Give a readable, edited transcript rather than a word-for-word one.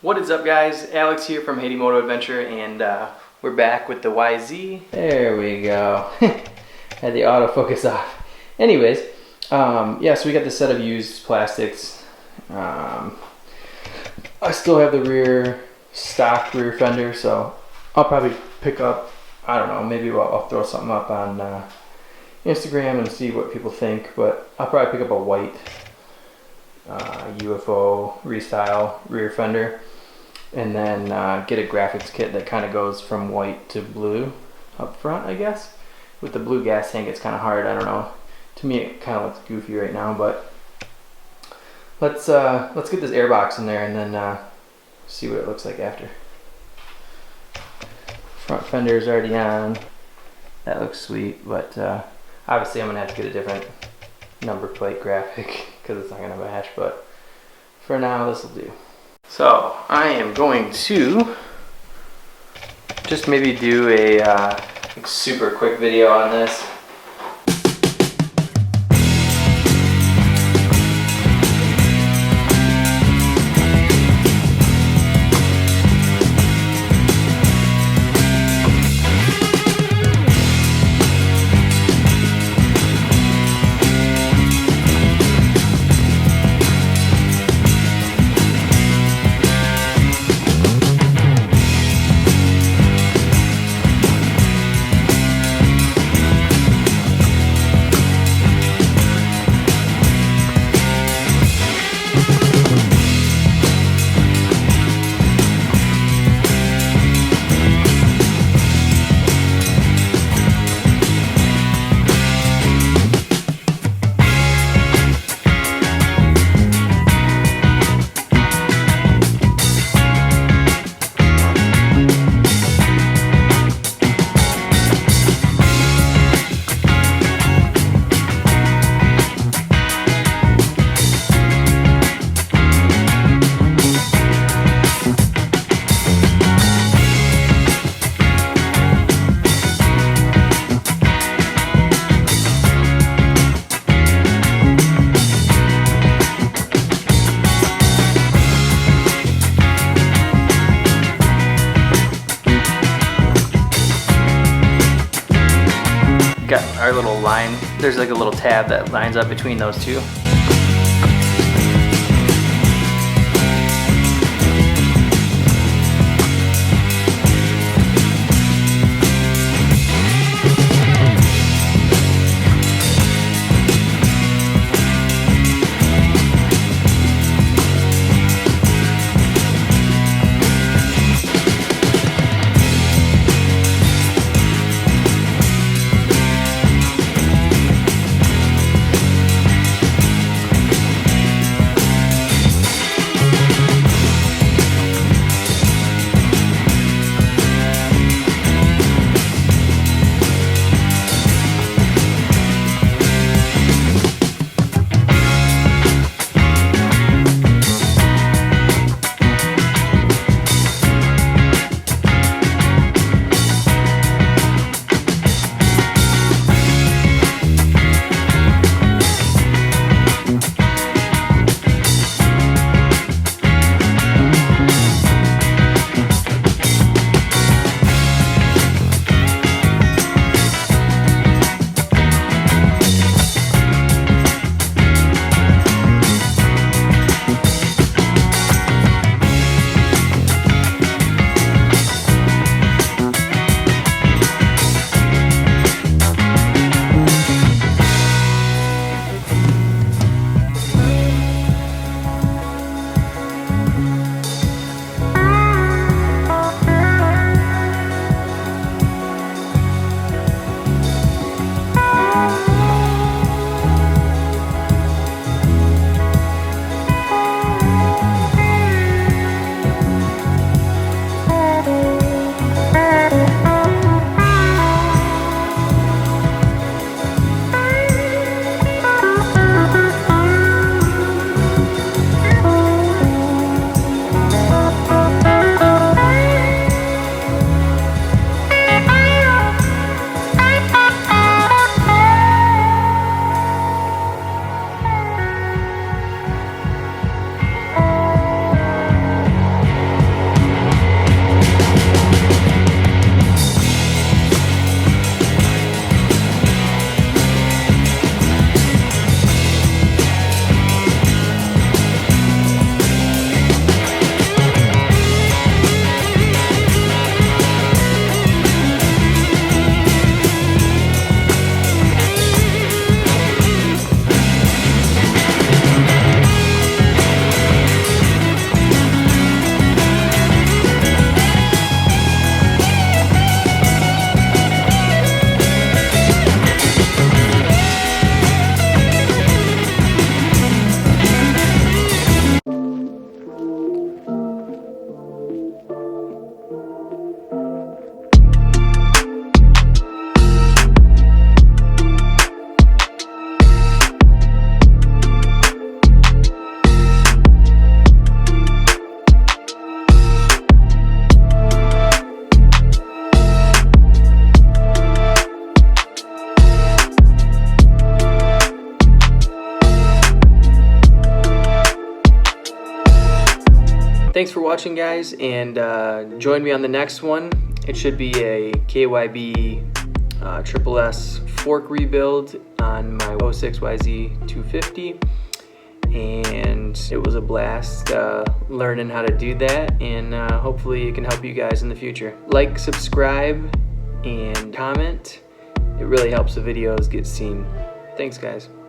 What is up, guys? Alex here from Haiti Moto Adventure, and we're back with the YZ. There we go. Had the autofocus off. Anyways, yeah, so we got this set of used plastics. I still have the stock rear fender, so I'll probably pick up, I don't know, maybe I'll throw something up on Instagram and see what people think, but I'll probably pick up a white UFO Restyle rear fender, and then get a graphics kit that kind of goes from white to blue up front, I guess. With the blue gas tank, it's kind of hard, I don't know. To me, it kind of looks goofy right now, but let's get this air box in there and then see what it looks like after. Front fender is already on. That looks sweet, but obviously I'm gonna have to get a different number plate graphic because it's not gonna match, but for now this will do. So I am going to just maybe do a super quick video on this. Got our little line, there's like a little tab that lines up between those two. Thanks for watching, guys, and join me on the next one. It should be a KYB Triple S fork rebuild on my 06 YZ250, and it was a blast learning how to do that, and hopefully it can help you guys in the future. Like, subscribe, and comment. It really helps the videos get seen. Thanks, guys.